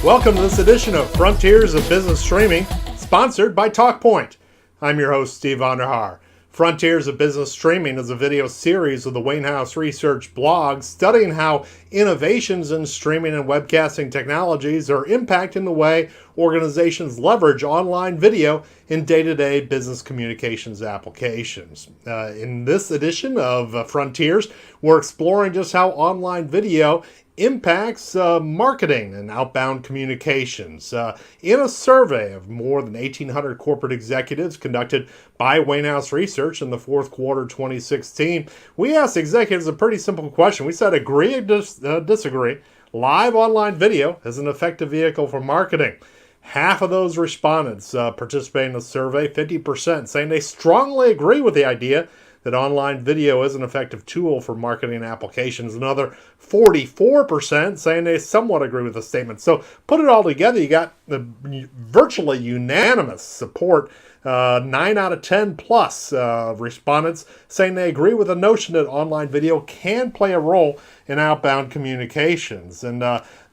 Welcome to this edition of Frontiers of Business Streaming, sponsored by TalkPoint. I'm your host, Steve Vonderhaar. Frontiers of Business Streaming is a video series of the Wayne House Research blog studying how innovations in streaming and webcasting technologies are impacting the way organizations leverage online video in day-to-day business communications applications. In this edition of Frontiers, we're exploring just how online video impacts marketing and outbound communications. In a survey of more than 1,800 corporate executives conducted by Wayne House Research in the fourth quarter 2016, we asked executives a pretty simple question. We said, agree or disagree, live online video is an effective vehicle for marketing. Half of those respondents participating in the survey, 50%, saying they strongly agree with the idea that online video is an effective tool for marketing applications. Another 44% saying they somewhat agree with the statement. So put it all together, you got the virtually unanimous support. 9 out of 10 plus respondents saying they agree with the notion that online video can play a role in outbound communications. And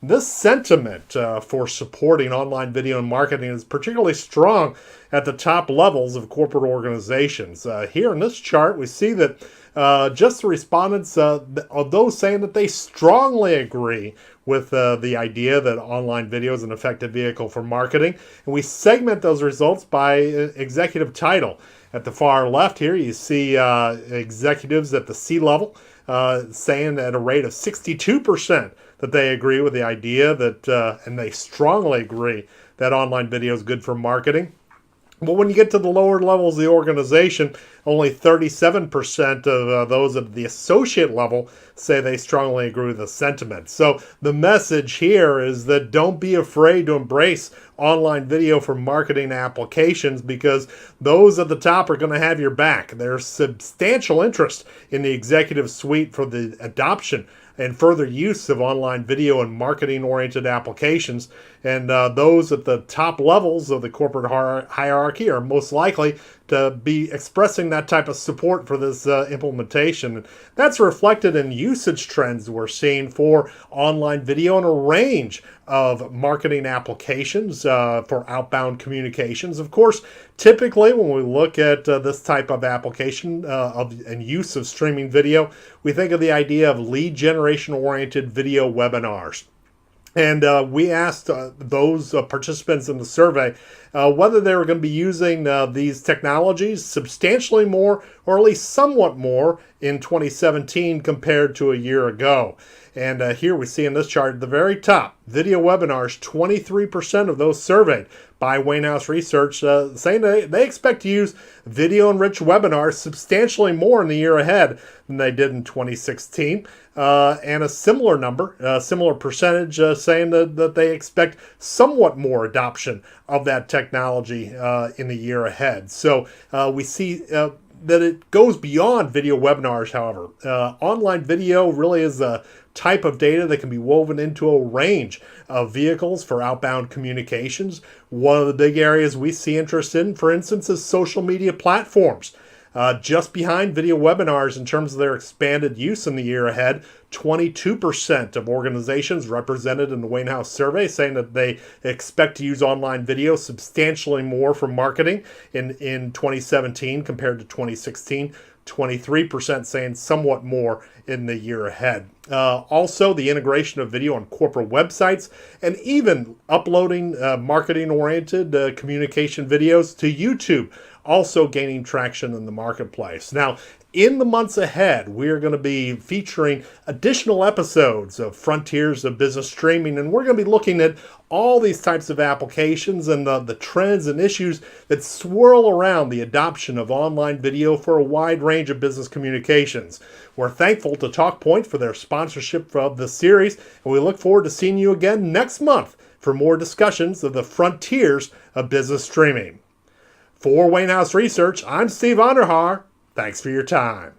this sentiment for supporting online video and marketing is particularly strong at the top levels of corporate organizations. Here in this chart, we see that just the respondents of those saying that they strongly agree with the idea that online video is an effective vehicle for marketing. And we segment those results by executive title. At the far left here, you see executives at the C-level saying at a rate of 62% that they agree with the idea that, and they strongly agree that online video is good for marketing. But when you get to the lower levels of the organization, only 37% of those at the associate level say they strongly agree with the sentiment. So the message here is that don't be afraid to embrace online video for marketing applications, because those at the top are going to have your back. There's substantial interest in the executive suite for the adoption and further use of online video and marketing-oriented applications. And those at the top levels of the corporate hierarchy are most likely to be expressing that type of support for this implementation. That's reflected in usage trends we're seeing for online video in a range of marketing applications for outbound communications. Of course, typically when we look at this type of application and use of streaming video, we think of the idea of lead generation-oriented video webinars. And we asked those participants in the survey whether they were going to be using these technologies substantially more, or at least somewhat more, in 2017 compared to a year ago. And here we see in this chart at the very top, video webinars, 23% of those surveyed by Wayne House Research saying they expect to use video-enriched webinars substantially more in the year ahead than they did in 2016. And a similar number, similar percentage saying that they expect somewhat more adoption of that technology in the year ahead. So we see that it goes beyond video webinars, however. Online video really is a type of data that can be woven into a range of vehicles for outbound communications. One of the big areas we see interest in, for instance, is social media platforms. Just behind video webinars in terms of their expanded use in the year ahead, 22% of organizations represented in the Wayne House survey saying that they expect to use online video substantially more for marketing in 2017 compared to 2016. 23% saying somewhat more in the year ahead. Also, the integration of video on corporate websites and even uploading marketing-oriented communication videos to YouTube also gaining traction in the marketplace. Now, in the months ahead, we are going to be featuring additional episodes of Frontiers of Business Streaming, and we're going to be looking at all these types of applications and the trends and issues that swirl around the adoption of online video for a wide range of business communications. We're thankful to TalkPoint for their sponsorship of this series, and we look forward to seeing you again next month for more discussions of the Frontiers of Business Streaming. For Wayne House Research, I'm Steve Vonderhaar. Thanks for your time.